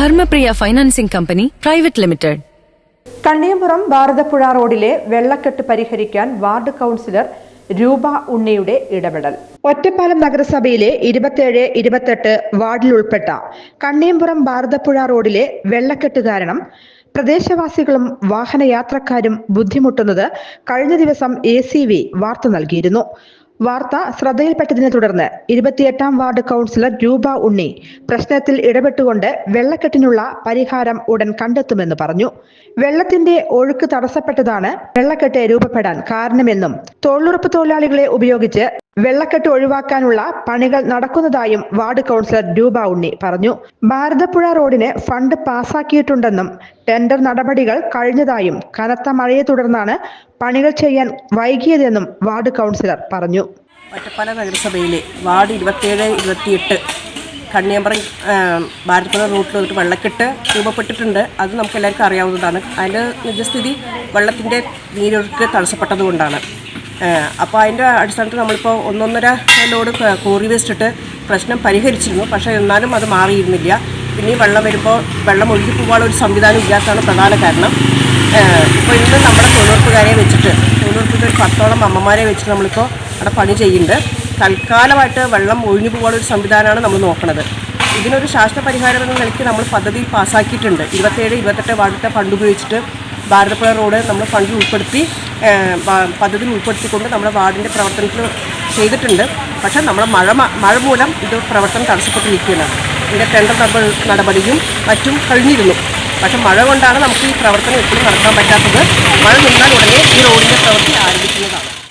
Dharmapriya financing company private limited. Kanniyampuram Bharathappuzha റോഡിലെ വെള്ളക്കെട്ട് പരിഹരിക്കാൻ വാർഡ് കൌൺസിലർ രൂപ ഉണ്ണിയുടെ ഇടപെടൽ. ഒറ്റപ്പാലം നഗരസഭയിലെ 27, 28 വാർഡിൽ ഉൾപ്പെട്ട കണ്ണിയമ്പുറം ഭാരതപ്പുഴ റോഡിലെ വെള്ളക്കെട്ട് കാരണം പ്രദേശവാസികളും വാഹനയാത്രക്കാരും ബുദ്ധിമുട്ടുന്നത് കഴിഞ്ഞ ദിവസം ACV വാർത്ത നൽകിയിരുന്നു. വാർത്ത ശ്രദ്ധയിൽപ്പെട്ടതിനെ തുടർന്ന് 28-ാം വാർഡ് കൌൺസിലർ രൂപ ഉണ്ണി പ്രശ്നത്തിൽ ഇടപെട്ടുകൊണ്ട് വെള്ളക്കെട്ടിനുള്ള പരിഹാരം ഉടൻ കണ്ടെത്തുമെന്ന് പറഞ്ഞു. വെള്ളത്തിന്റെ ഒഴുക്ക് തടസ്സപ്പെട്ടതാണ് വെള്ളക്കെട്ട് രൂപപ്പെടാൻ കാരണമെന്നും തൊഴിലുറപ്പ് തൊഴിലാളികളെ ഉപയോഗിച്ച് വെള്ളക്കെട്ട് ഒഴിവാക്കാനുള്ള പണികൾ നടക്കുന്നതായും വാർഡ് കൌൺസിലർ രൂപ ഉണ്ണി പറഞ്ഞു. ഭാരതപ്പുഴ റോഡിന് ഫണ്ട് പാസാക്കിയിട്ടുണ്ടെന്നും ടെൻഡർ നടപടികൾ കഴിഞ്ഞതായും കനത്ത മഴയെ തുടർന്നാണ് പണികൾ ചെയ്യാൻ വൈകിയതെന്നും വാർഡ് കൌൺസിലർ പറഞ്ഞു. ഒറ്റപ്പാലം നഗരസഭയിലെ വാർഡ് 27, 28 കണ്ണിയമ്പുറം ഭാരതപ്പുഴ റൂട്ടിൽ ഒരു വെള്ളക്കെട്ട് രൂപപ്പെട്ടിട്ടുണ്ട്. അത് നമുക്ക് എല്ലാവർക്കും അറിയാവുന്നതാണ്. അതിൻ്റെ നിജസ്ഥിതി വെള്ളത്തിൻ്റെ നീരൊഴുക്ക് തടസ്സപ്പെട്ടതുകൊണ്ടാണ്. അപ്പോൾ അതിൻ്റെ അടിസ്ഥാനത്തിൽ നമ്മളിപ്പോൾ 1.5 ലോഡ് കോറി വേസ്റ്റ് ഇട്ട് പ്രശ്നം പരിഹരിച്ചിരുന്നു. പക്ഷേ എന്നാലും അത് മാറിയിരുന്നില്ല. പിന്നെ ഈ വെള്ളം വരുമ്പോൾ വെള്ളം ഒഴുകി പോകാനുള്ള ഒരു സംവിധാനം ഇല്ലാത്തതാണ് പ്രധാന കാരണം. ഇപ്പോൾ ഇന്ന് നമ്മുടെ തൊഴിലുറപ്പുകാരെ വെച്ചിട്ട് തൊഴിലുറപ്പിൻ്റെ ഒരു 10ഓളം അമ്മമാരെ വെച്ചിട്ട് നമ്മളിപ്പോൾ അവിടെ പണി ചെയ്യുന്നുണ്ട്. തൽക്കാലമായിട്ട് വെള്ളം ഒഴിഞ്ഞു പോകാനുള്ള ഒരു സംവിധാനമാണ് നമ്മൾ നോക്കുന്നത്. ഇതിനൊരു ശാശ്വത പരിഹാരം എന്ന നിലയ്ക്ക് നമ്മൾ പദ്ധതി പാസ്സാക്കിയിട്ടുണ്ട്. 27, 28 വാർഡിലത്തെ ഫണ്ട് ഉപയോഗിച്ചിട്ട് ഭാരതപ്പുഴ റോഡ് നമ്മൾ ഫണ്ടിൽ ഉൾപ്പെടുത്തി പദ്ധതിയിൽ ഉൾപ്പെടുത്തിക്കൊണ്ട് നമ്മുടെ വാർഡിൻ്റെ പ്രവർത്തനത്തിൽ ചെയ്തിട്ടുണ്ട്. പക്ഷേ നമ്മുടെ മഴ മൂലം ഇത് പ്രവർത്തനം തടസ്സപ്പെട്ടിരിക്കുകയാണ്. ഇതിൻ്റെ ടെൻഡർ നടപടിയും മറ്റും കഴിഞ്ഞിരുന്നു. പക്ഷേ മഴ കൊണ്ടാണ് നമുക്ക് ഈ പ്രവർത്തനം എപ്പോഴും നടത്താൻ പറ്റാത്തത്. മഴ നിന്നാൽ ഉടനെ ഈ റോഡിൻ്റെ പ്രവൃത്തി ആരംഭിക്കുന്നതാണ്.